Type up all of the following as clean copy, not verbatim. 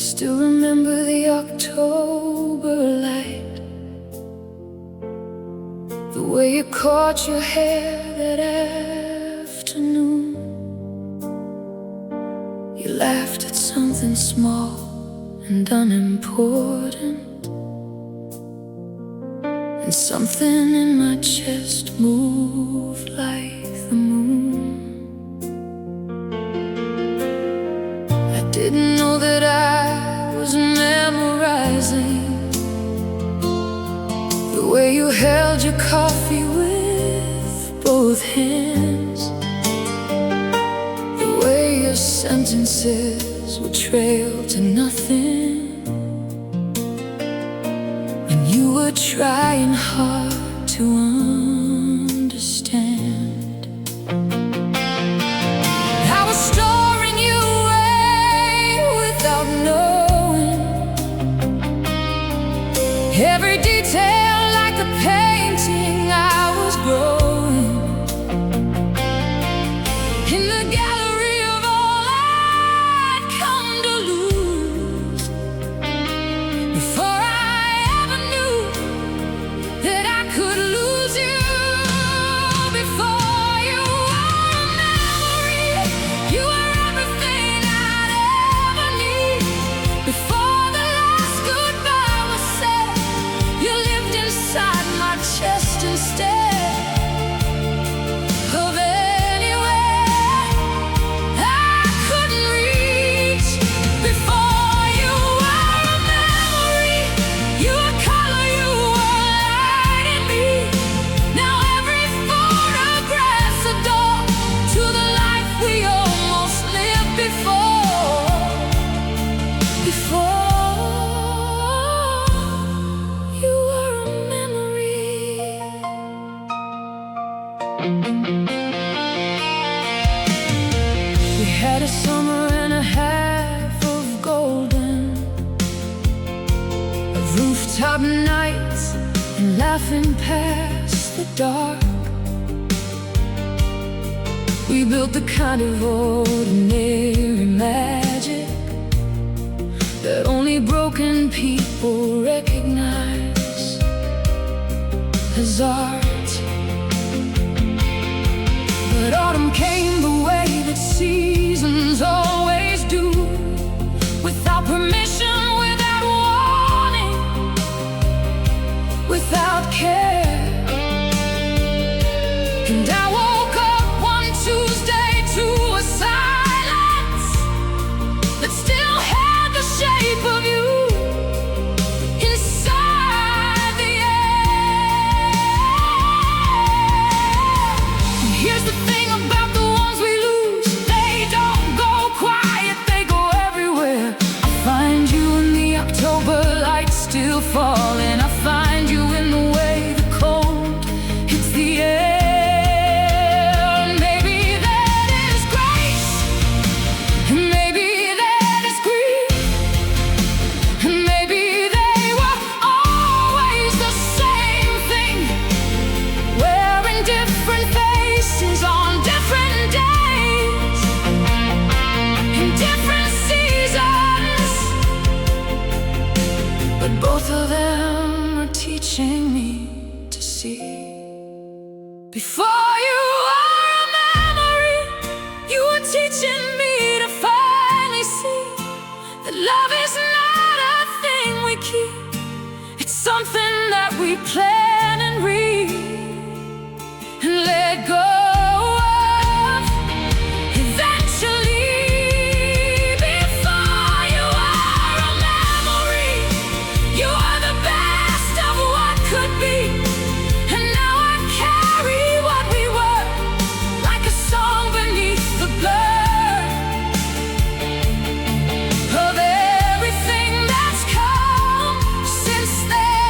still remember the October light, the way you caught your hair that afternoon. You laughed at something small and unimportant, and something in my chest moved like the moon. I didn't know that I was memorizing the way you held your coffee with both hands, the way your sentences would trail to nothing, and you were trying hard to understand. I was storing you away without knowing every detail, like a painting I was growing in the gallery of all I'd come to lose. Before I ever knew that I could lose you, before you were a memory, you were everything I'd ever need. Before the last goodbye was said, you lived inside my chest instead of anywhere I couldn't reach. Before you were a memory, you were color, you were light in me. Now every photograph's a door to the life we almost lived before. You were a memory. We had a summer and a half of golden, of rooftop nights and laughing past the dark. We built the kind of ordinary magic that only broken people recognize as art. But autumn came the way that seasons always do, without permission, without warning, without care. And I woke up one Tuesday to a silence that still had the shape of you inside the air. And here's the thing about the ones we lose: they don't go quiet, they go everywhere. I find you in the October light still falling. I find you in the way the cold hits the air. And maybe that is grace, and maybe that is grief, and maybe they were always the same thing, wearing different faces on different days, in different seasons. But both of them are teaching me to see. Before you were a memory, you were teaching me to finally see that love is not a thing we keep. It's something that we plan and read and let go of eventually. Before you were a memory, you were the best of what could be. And now I carry what we were, like a song beneath the blur of everything that's come since then.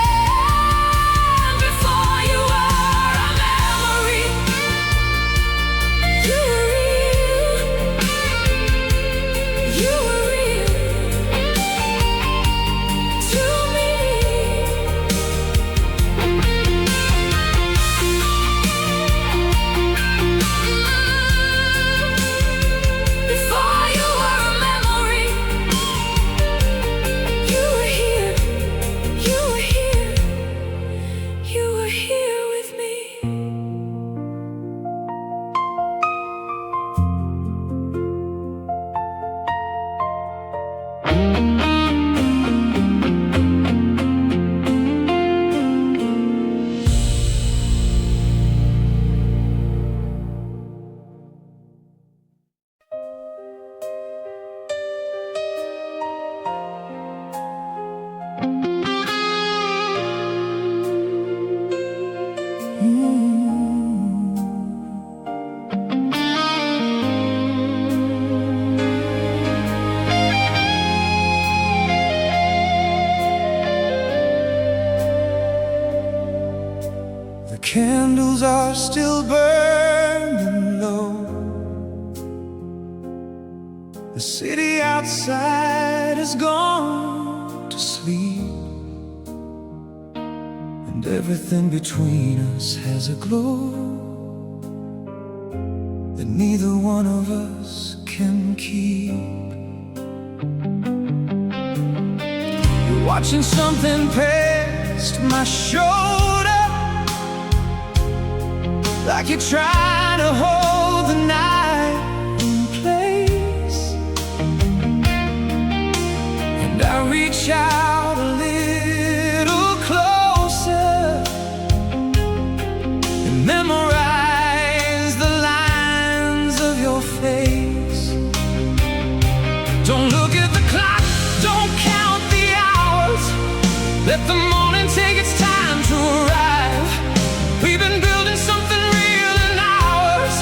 candles are still burning low. The city outside has gone to sleep, and everything between us has a glow that neither one of us can keep. You're watching something past my shoulder, like you're trying to hold the night in place. And I reach out a little closer and memorize the lines of your face. Don't look at the clock, don't count the hours. Let the morning take its time to arrive. We've been building something real in hours.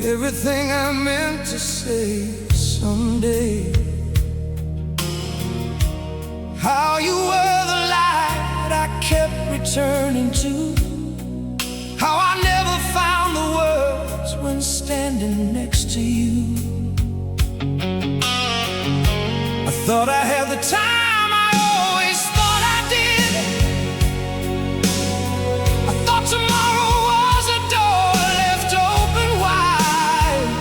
everything I meant to say someday. How you were the light I kept returning to, how I never found the words when standing next to you. I thought I had the time I always thought I did. I thought tomorrow was a door left open wide,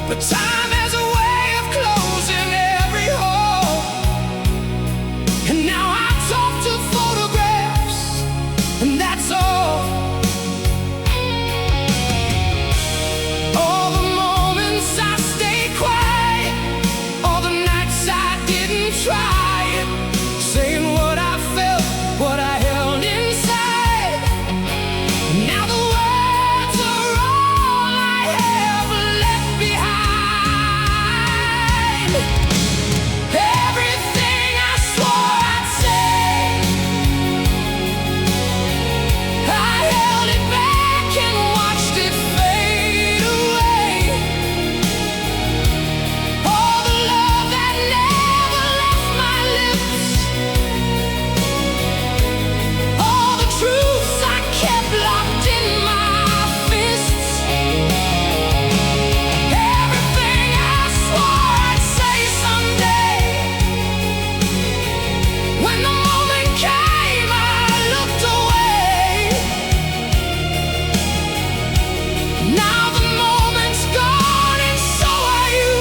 but time has a way of closing every hole. And now I talk to photographs, and that's all. All the moments I stayed quiet, all the nights I didn't try it, saying what I felt, what I held inside. Now the words are all I have left behind. Everything I swore I'd say, I held it back and watched it fade away. All the love that never left my lips, all the truths I kept locked in my fists, everything I swore I'd say someday. When the moment came, I looked away. Now the moment's gone and so are you,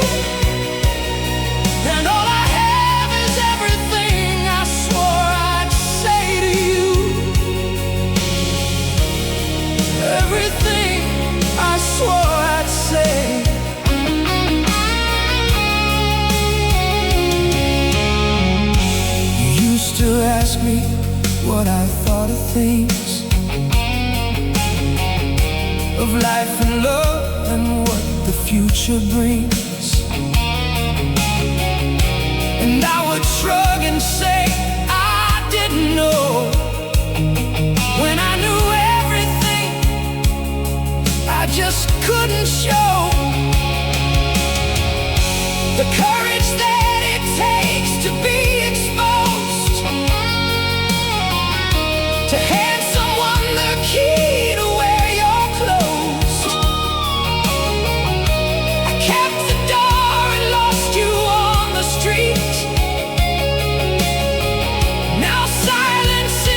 and all I have is everything I swore I'd say to you. Everything I swore I'd say. You used to ask me what I thought of things, of life and love and what the future brings. And I would shrug and say I didn't know, when I knew everything I just couldn't show. The courage that it takes to be exposed, to hand someone the key to wear your clothes. I kept the door and lost you on the street. Now silence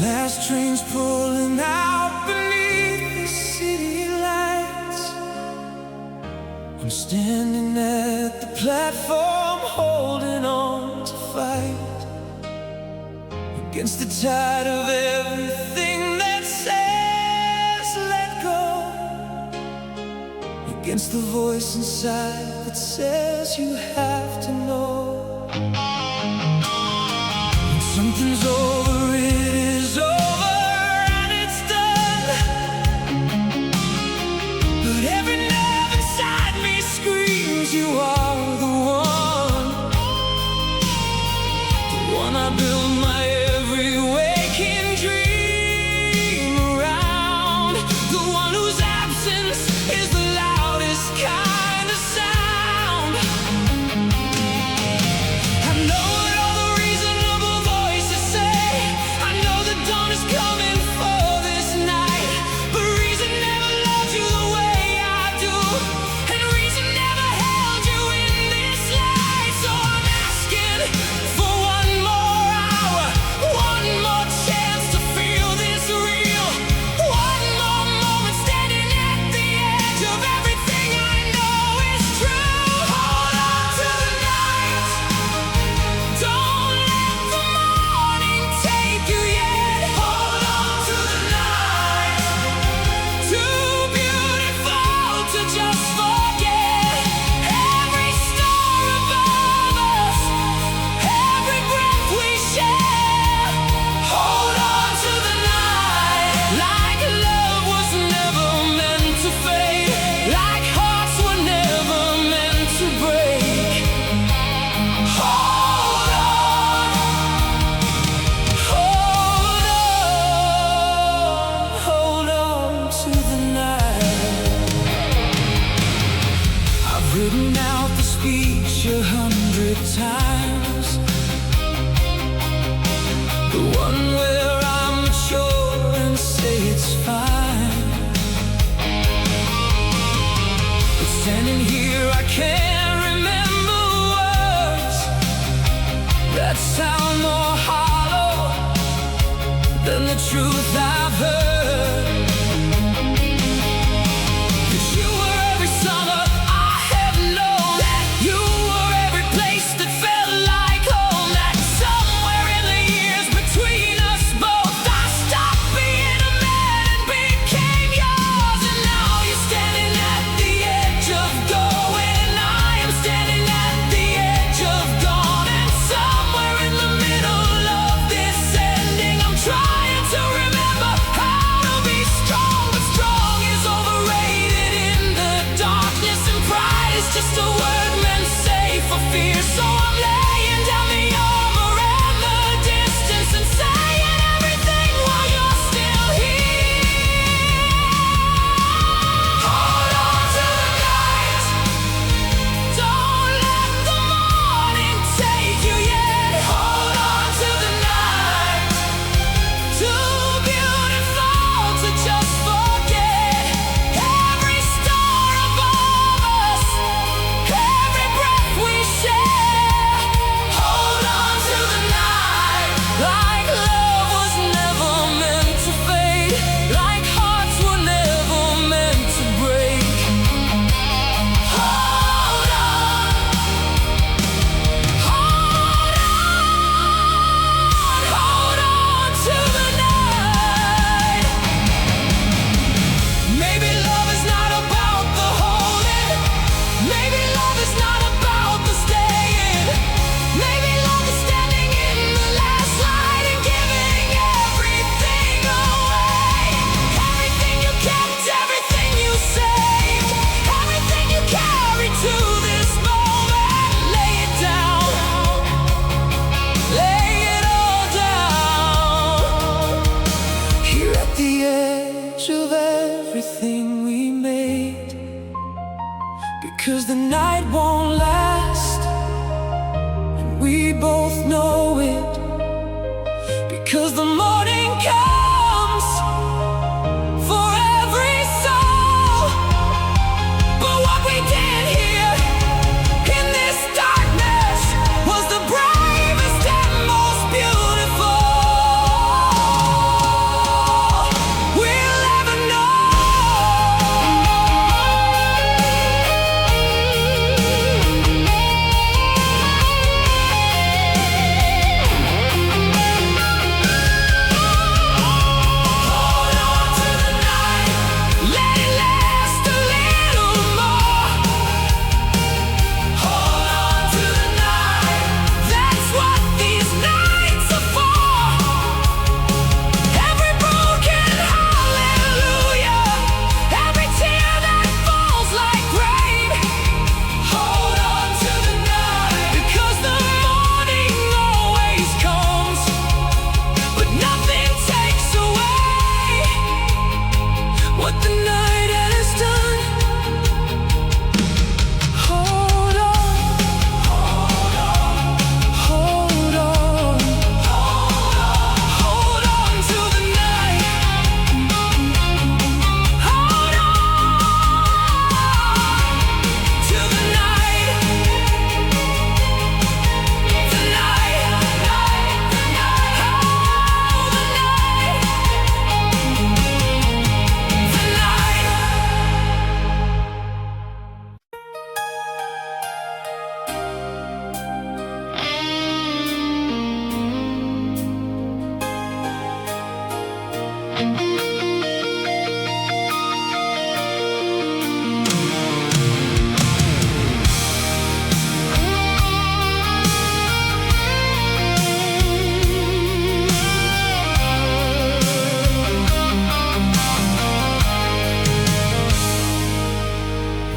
Last train's pulling out beneath the city lights. I'm standing at the platform, holding on to fight against the tide of everything that says let go, against the voice inside that says you have to know. When something's over, it is over and it's done. But every nerve inside me screams you are the one I build my every waking dream around, the one whose absence is the loudest kind of sound. I know what all the reasonable voices say, I know the dawn is coming for this night, but reason never loved you the way I do, and reason never held you in this light. So I'm asking for one more hour, one more chance to feel this real, one more moment standing at the edge of everything I know is true. Hold on to the night, don't let the morning take you yet. Hold on to the night, too beautiful to just forget. Every star above us, every breath we share. Hold on to the night, like love was never meant to fade, like hearts were never meant to break. Hold on, hold on to the night. I've written out the speech 100 times, the one where I'm mature and say it's fine. But standing here I can't remember words that sound more hollow than the truth I've heard. 'Cause you were every summer I have known, that you were every place that felt like home, that somewhere in the years between us both I stopped being a man and became yours. And now you're standing at the edge of going, and I am standing at the edge of gone, and somewhere in the middle of this ending I'm trying to remember 'Cause the morning comes for every soul. But what we did here in this darkness was the bravest and most beautiful we'll ever know.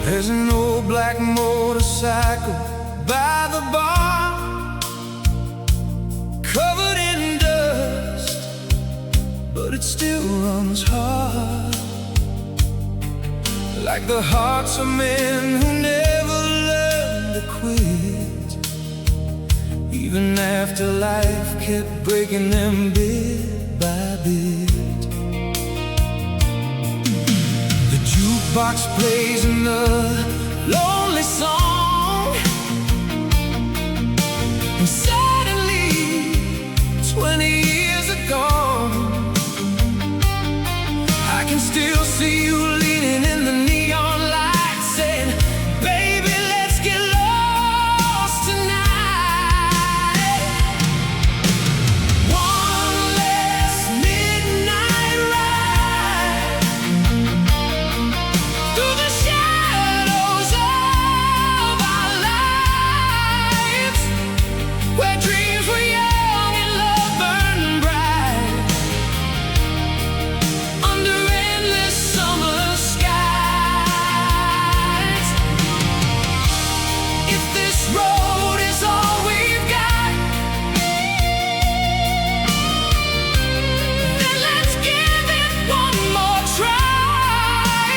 There's an old black motorcycle by the bar, covered in dust, but it still runs hard, like the hearts of men who never learn to quit, even after life kept breaking them bit by bit. The jukebox plays another lonely song, and suddenly 20 years ago, I can still see you leaning in the neon light, saying, "Baby, let's get lost tonight." One last midnight ride through the shadows of our lives, where dreams were young and love burned bright, under endless summer skies. If this road is all we've got, then let's give it one more try.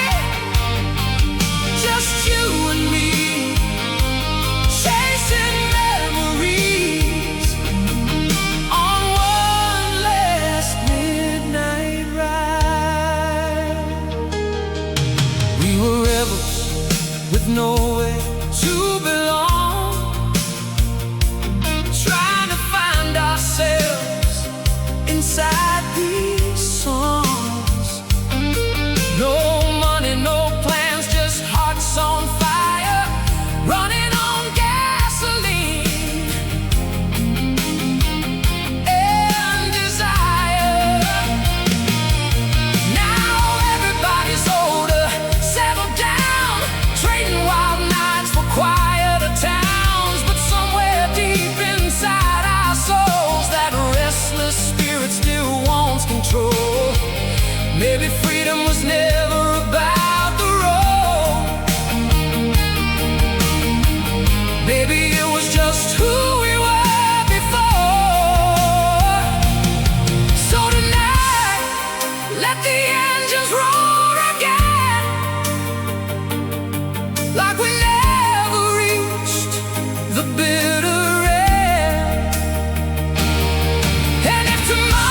Just you and me, chasing memories on one last midnight ride. We were rebels with nowhere to belong, trying to find ourselves inside these songs. No money, no plans, just hearts on fire, running on gasoline and desire. Now everybody's older, settled down, trading wild nights for quieter towns. But somewhere deep inside our souls, that restless spirit still wants control. Maybe freedom was never about the road. Maybe it was just who we were before. So tonight, let the engines roar again, like we never reached the bitter end. And if tomorrow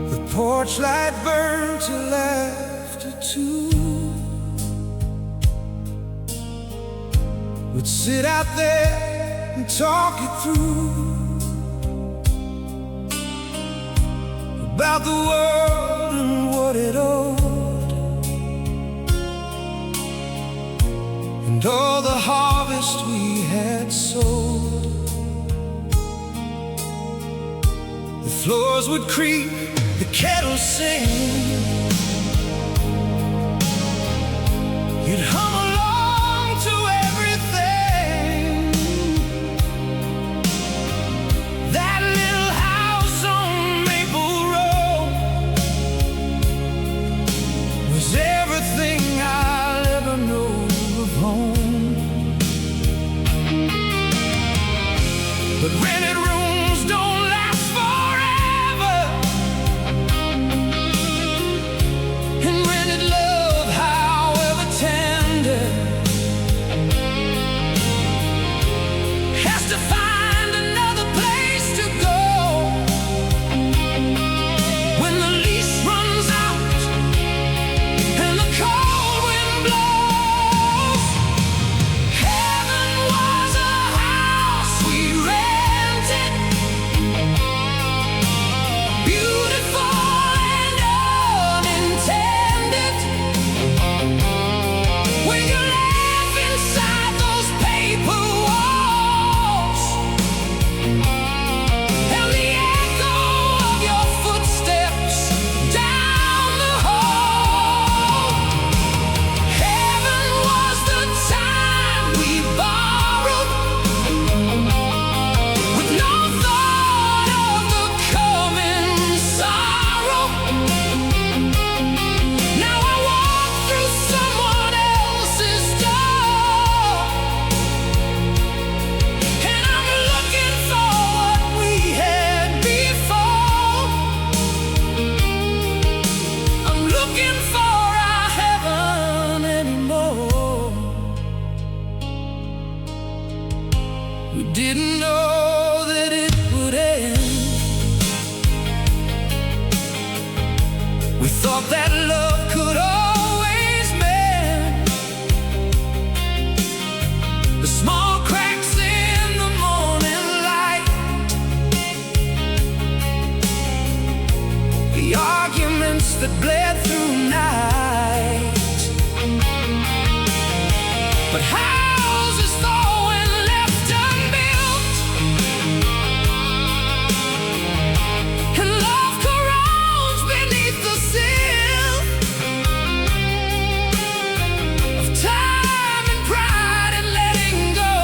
The porch light burned till after 2. We'd sit out there and talk it through, about the world and what it owed, and all the harvest we had sowed. The floors would creak, the kettle sing, you'd hum along to everything. That little house on Maple Road was everything I'll ever know of home. But rented rooms don't last forever, and rented love, however tender, has to find another place to go when the lease runs out and the cold wind blows. Heaven was a house we rented, beautiful and unintended. When you laugh inside those paper walls, and the echo of your footsteps down the hall. Heaven was the time we borrowed, with no thought of the coming sorrow. Now I walk through someone else's door, and I'm looking for what we had before. I'm looking for our heaven anymore. We didn't know that it would end. We thought that love could always mend the small cracks in the morning light, the arguments that bled through night. But houses fall when left unbuilt, and love corrodes beneath the sill of time and pride and letting go.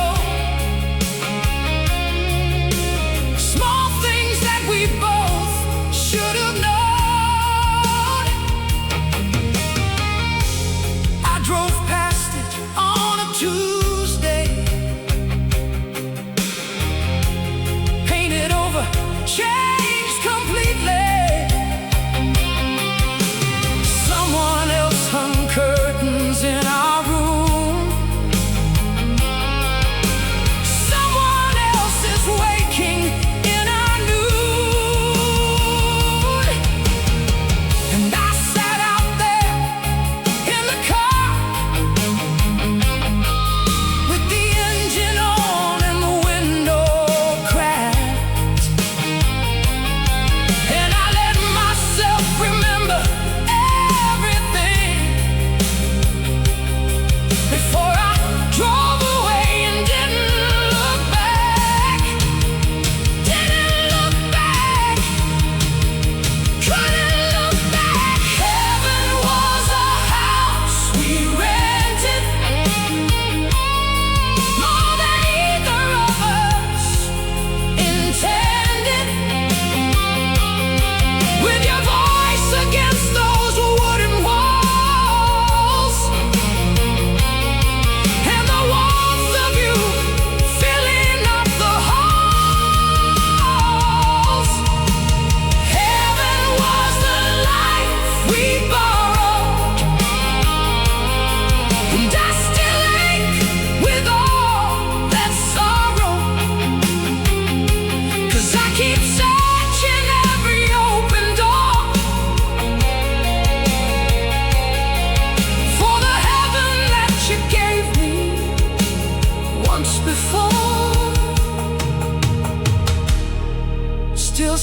Small things that we both should have known. I drove past it on a Tuesday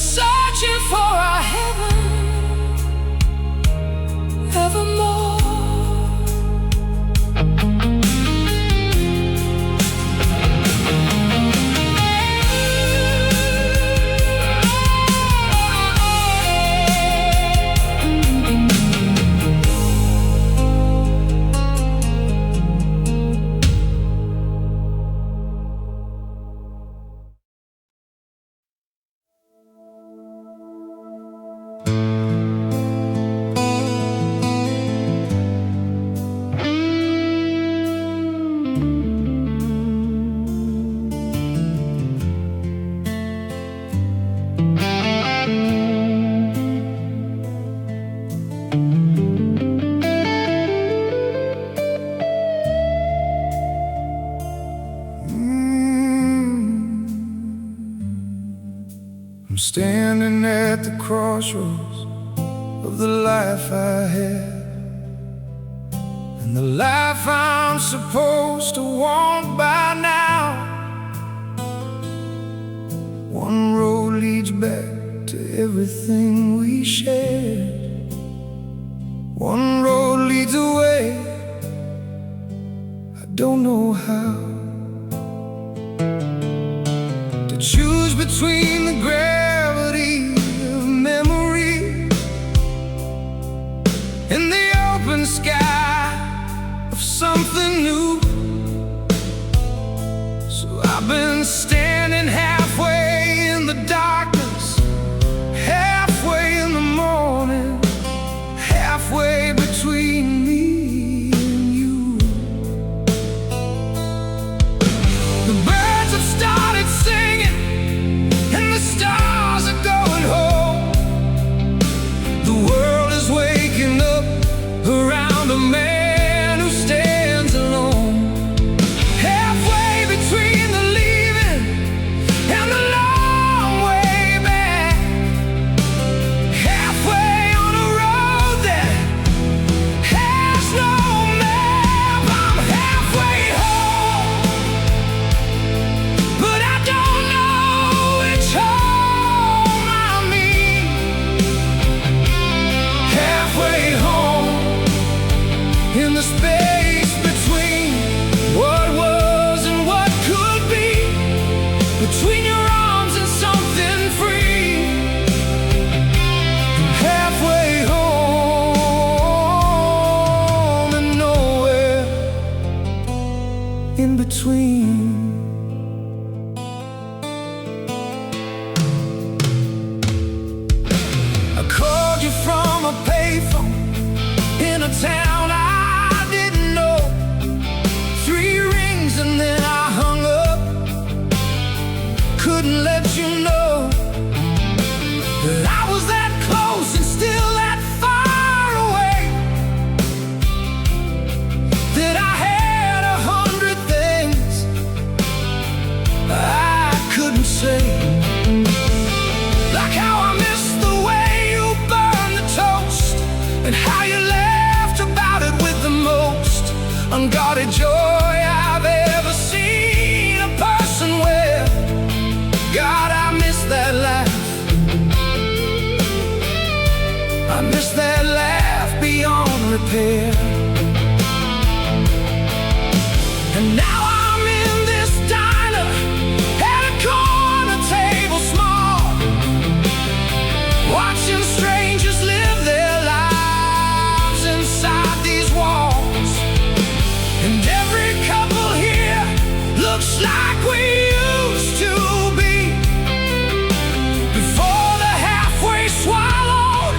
searching for a heaven evermore. I'm standing at the crossroads of the life I had, and the life I'm supposed to walk by now. One road leads back to everything we shared. One road leads away, I don't know how. To choose between the gravity of memory and the open sky of something new. So I've been standing halfway in the darkness, halfway in the morning, halfway between me and you. The birds have started singing and the stars are going home. The world is waking up around a man who stands alone. Halfway between the leaving and the long way back, halfway on a road that has no map. I'm halfway home, but I don't know which home I mean. Halfway home, in the space between what was and what could be, between your arms and something free. Halfway home and nowhere in between. I called you from a payphone in a town I didn't know. 3 rings and then I hung up. Couldn't let you know that I was that close and still that far away, that I had 100 things I couldn't say. Like how I missed the way you burned the toast, and how you laughed about it with the most unguarded joy I've ever seen a person wear. God, I miss that laugh. I miss that laugh beyond repair. And now I'm in this diner at a corner table small, watching strangers live their lives inside these walls. And every couple here looks like we used to be, before the halfway swallowed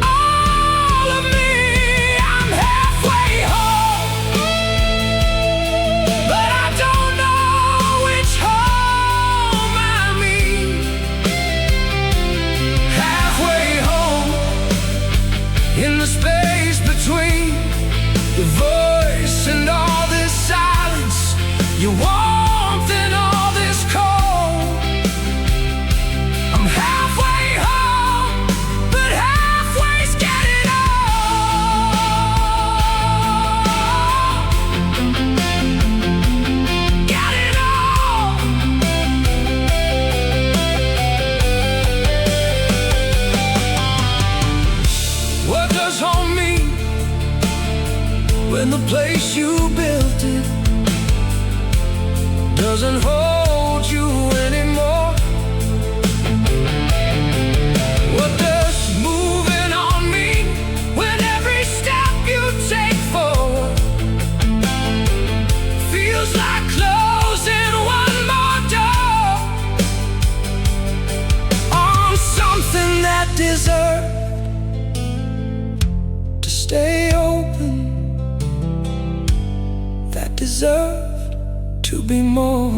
all of me. I'm halfway home, but I don't know which home I mean. Halfway home, in the space between the voice and all this silence. You walk doesn't hold you anymore. What does moving on mean when every step you take forward feels like closing one more door on something that deserves to stay open, that deserved to be more.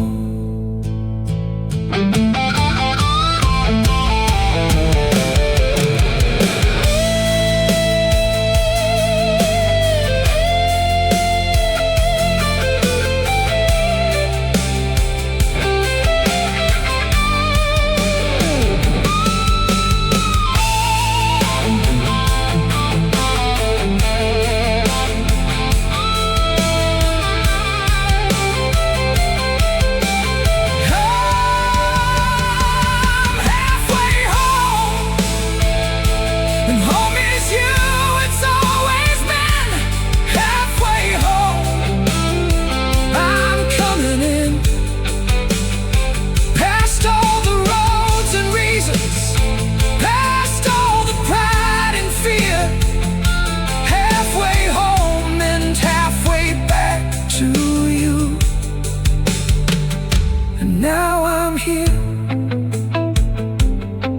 Now I'm here,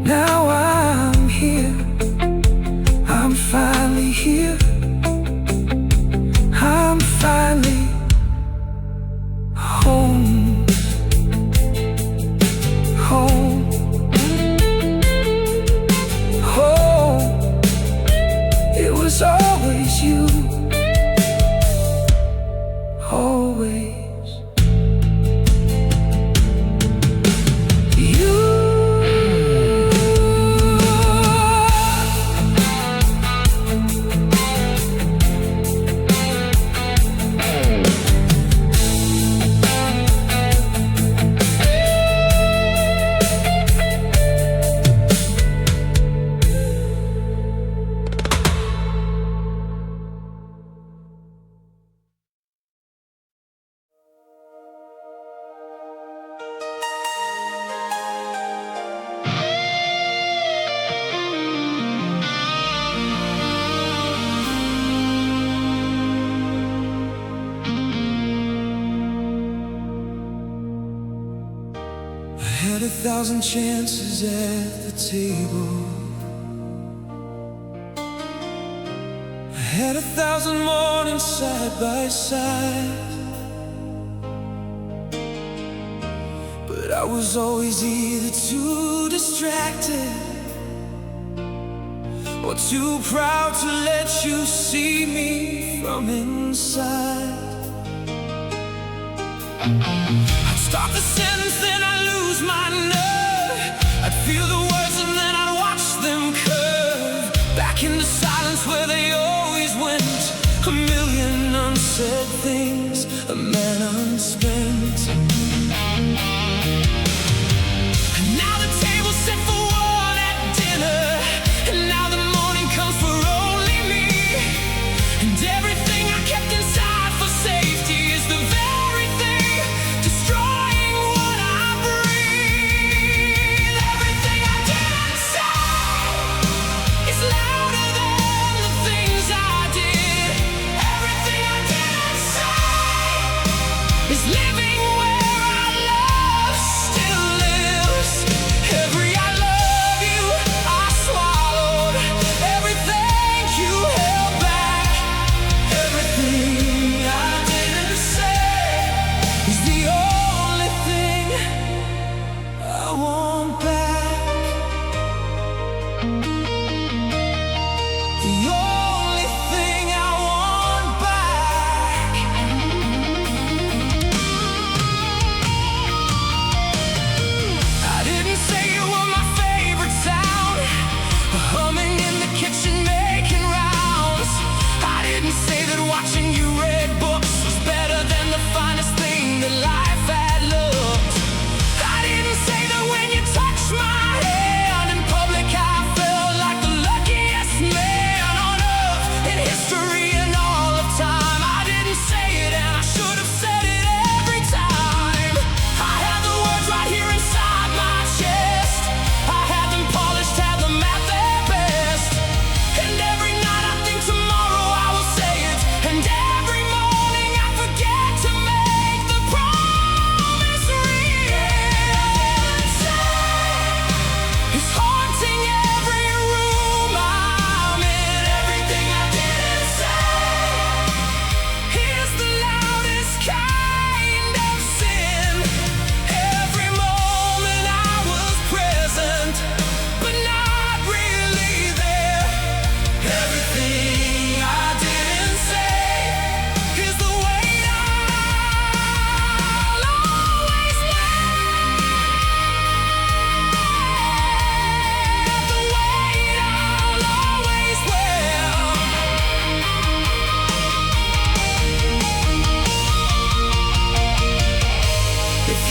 now I'm here, I'm finally here, I'm finally home, home, home. It was always you, always. Had 1,000 chances at the table, I had 1,000 mornings side by side, but I was always either too distracted or too proud to let you see me from inside. I'd start the sentence, then I'd lose my nerve. I'd feel the words and then I'd watch them curve back into silence where they always went. A million unsaid things, a man unspent. And now the table's set for one at dinner, and now the morning comes for only me. And everything I kept inside for safety is the very thing destroying what I breathe. Everything I didn't say is louder than the things I did. Everything I didn't say is living where our love still lives. Every I love you I swallowed, everything you held back. Everything I didn't say is the only thing I want back. The only thing I want back.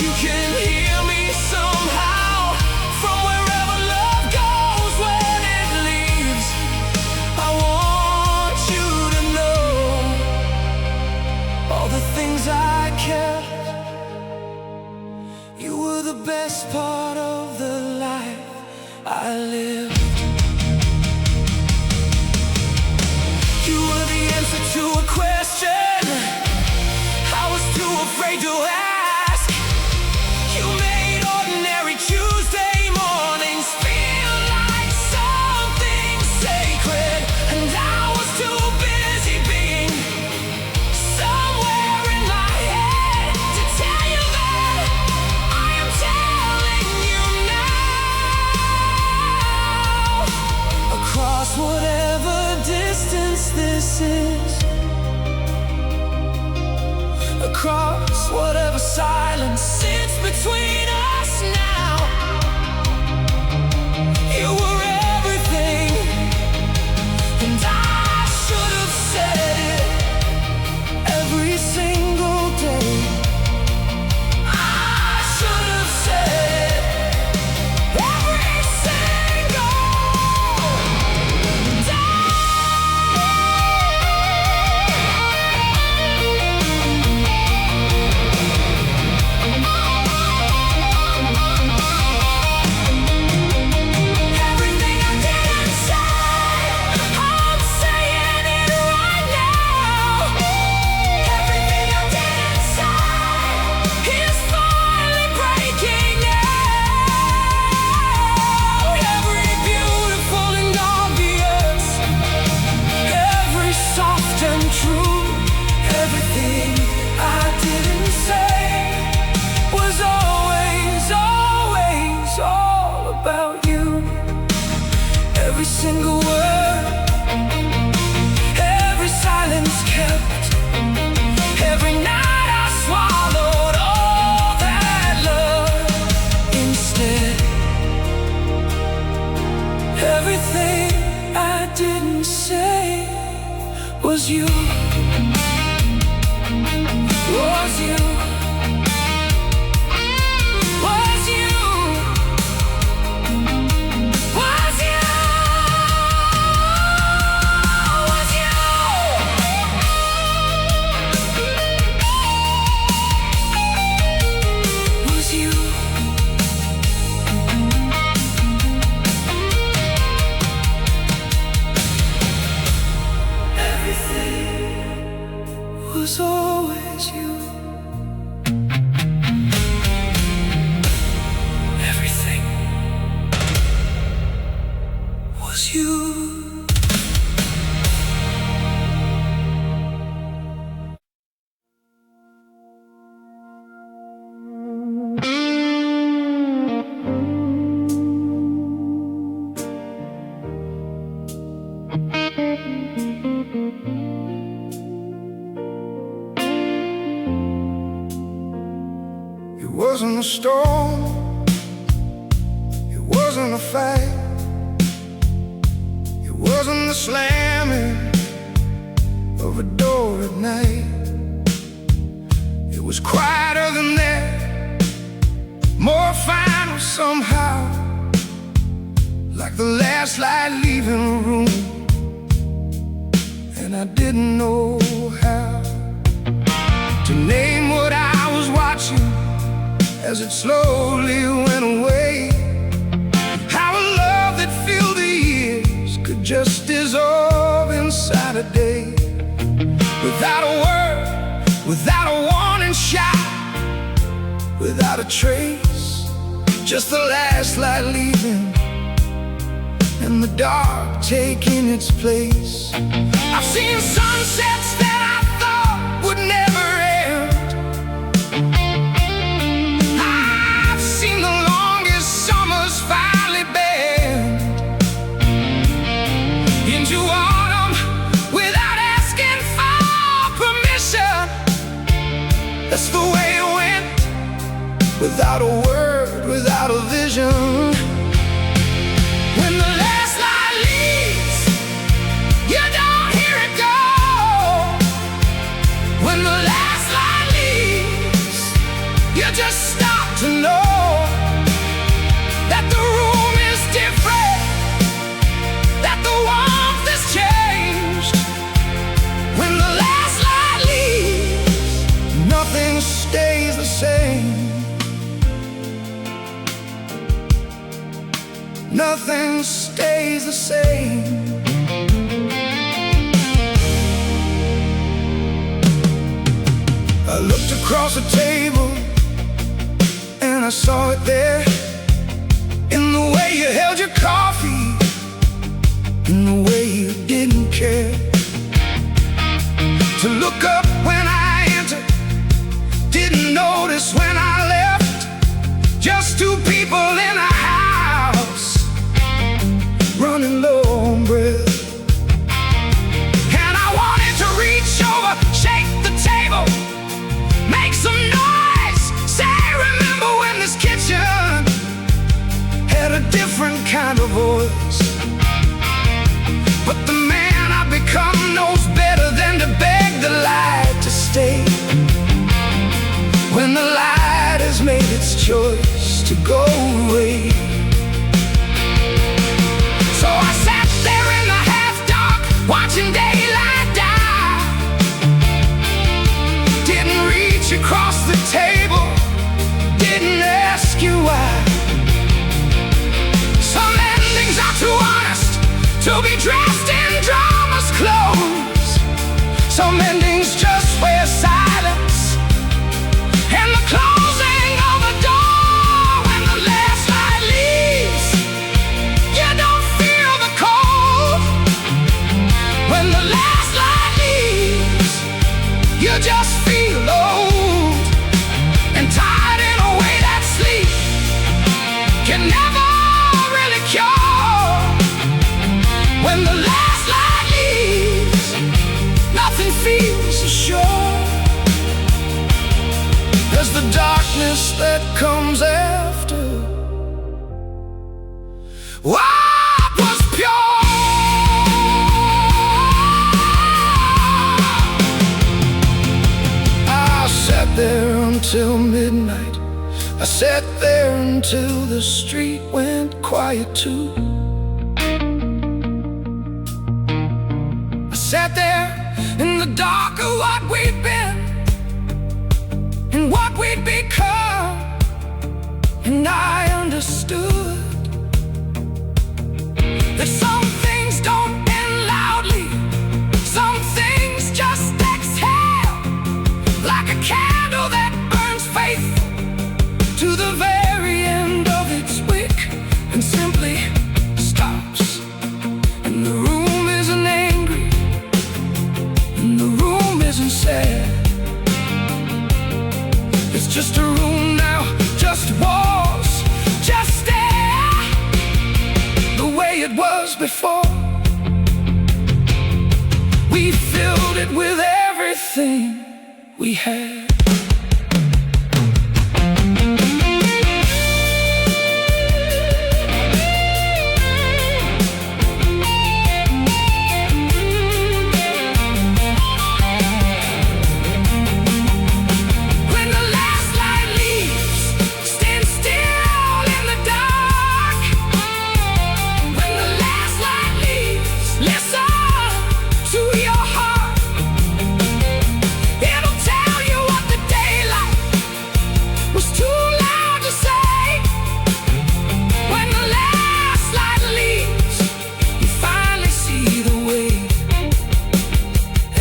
You can hear me somehow from wherever love goes when it leaves. I want you to know all the things I kept. You were the best part of the life I lived. You were the answer to a question I was too afraid to ask. You made ordinary Tuesday mornings feel like something sacred, and I was too busy being somewhere in my head to tell you that I am telling you now. Across whatever distance this is, across whatever silence sits between us now, you were everything, and I should have said it every single day. I should have said it every single single word, every silence kept, every night I swallowed all that love instead. Everything I didn't say was you, was you. Was always you. Everything was you. It wasn't a storm, it wasn't a fight, it wasn't the slamming of a door at night. It was quieter than that, more final somehow, like the last light leaving a room, and I didn't know how to name what I was watching as it slowly went away. How a love that filled the years could just dissolve inside a day, without a word, without a warning shot, without a trace, just the last light leaving and the dark taking its place. I've seen sunsets that I thought would never end. I've seen the longest summers finally bend into autumn without asking for permission. That's the way it went, without a word, without a vision. When the last light leaves, you don't hear it go. When the last light leaves, you just stop. to know that the room is different, that the warmth has changed. When the last light leaves, nothing stays the same. Nothing stays the same. I looked across the table and I saw it there, in the way you held your coffee, in the way you didn't care to look up when I entered, didn't notice when I left. Just two people in a house, running low on breath. And I wanted to reach over, shake the table, make some noise, say, remember when this kitchen had a different kind of voice. But the man I've become knows better than to beg the light to stay, when the light has made its choice to go away. So I sat there in the half-dark, watching daylight die. Didn't reach across the table, didn't ask you why. Some endings are too honest to be dressed in drama's clothes. Some endings just wear silence and the closing of a door. When the last light leaves, you don't feel the cold. When the last light leaves, you just feel old and tired in a way that sleep can never really cure. When the last light leaves, nothing feels as sure as the darkness that comes after what was pure. I sat there until midnight. I sat there until the street went quiet too. I sat there in the dark of what we'd been and what we'd become, and I understood that some things don't end loudly, some things just exhale, like a candle that burns faithful to the very end of its wick and simply stops. And the room isn't angry, and the room isn't sad. It's just a room now, just walls, just air, the way it was before. We filled it with everything we had.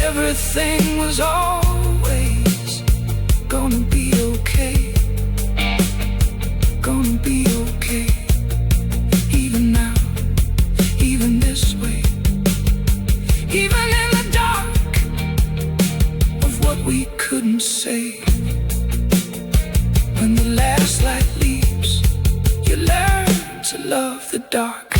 Everything was always gonna be okay, gonna be okay. Even now, even this way, even in the dark of what we couldn't say. When the last light leaves, you learn to love the dark.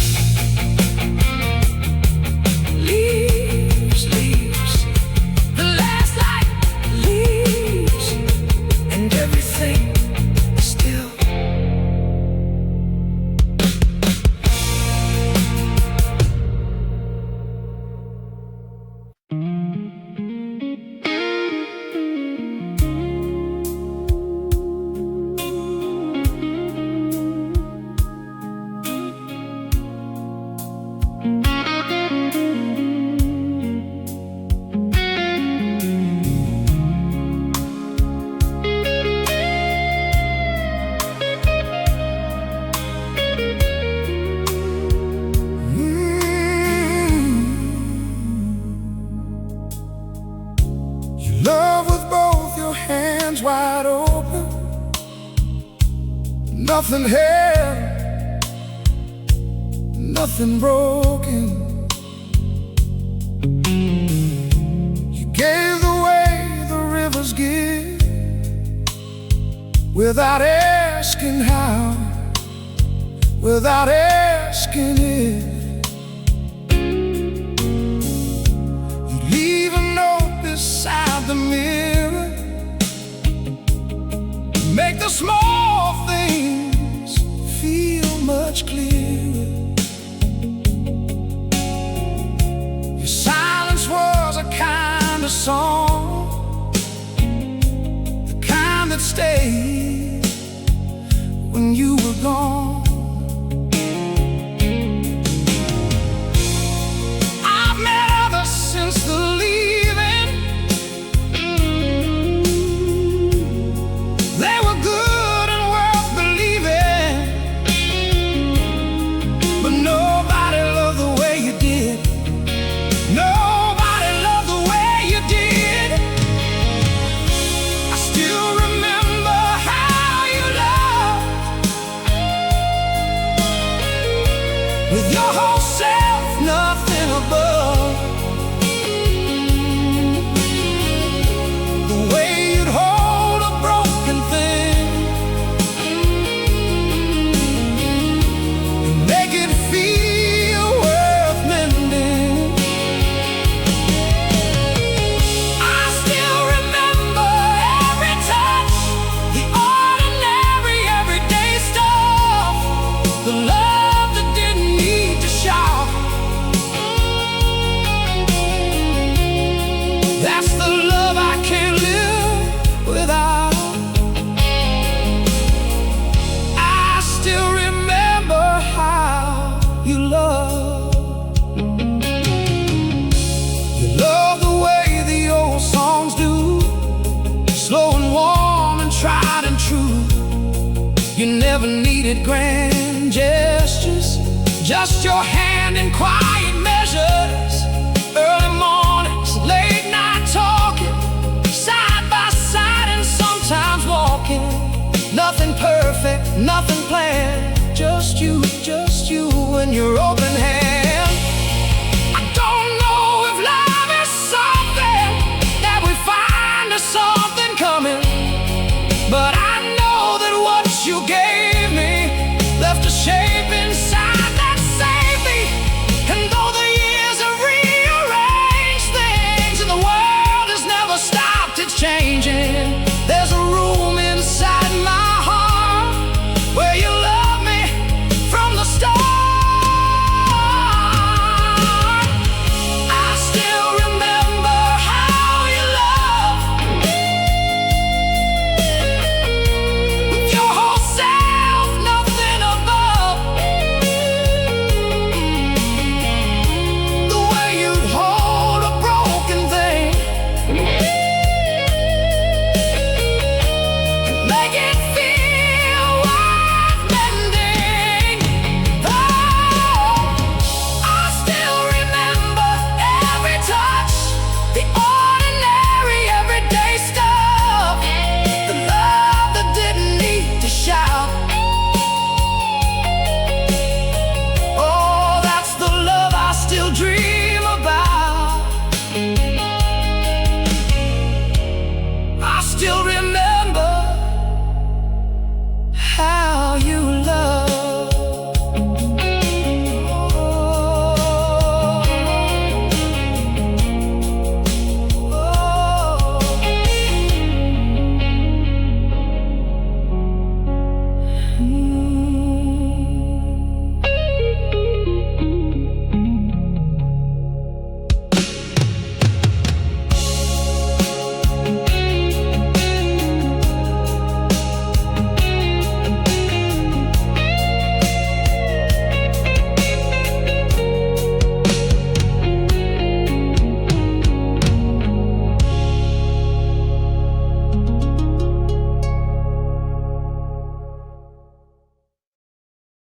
nothing held, nothing broken. You gave the way the rivers give, without asking how, without asking if. You leave a note beside the mirror, make the small things feel much clearer. Your silence was a kind of song, the kind that stayed when you were gone. I've met others since the leaving. They were good and worth believing, but nobody loved the way you did. Nobody loved the way you did. I still remember how you loved, with your whole self, nothing above. The way you'd hold a broken thing and make it feel worth mending. I still remember every touch, the ordinary, everyday stuff, the love that didn't need to shout. That's the love I can't live without. I still remember how you love. You love the way the old songs do, slow and warm and tried and true. You never needed grand gestures, just your hand in quiet measures. Early mornings, late night talking, side by side and sometimes walking. Nothing perfect, nothing planned, just you and your open hand. I don't know if love is something that we find or something coming, but I know that what you gave me left a shape inside that saved me. And though the years have rearranged things and the world has never stopped its changing, there's a room inside my heart where you love me from the start. I still remember how you loved, with your whole self, nothing above. The way you'd hold a broken thing and make it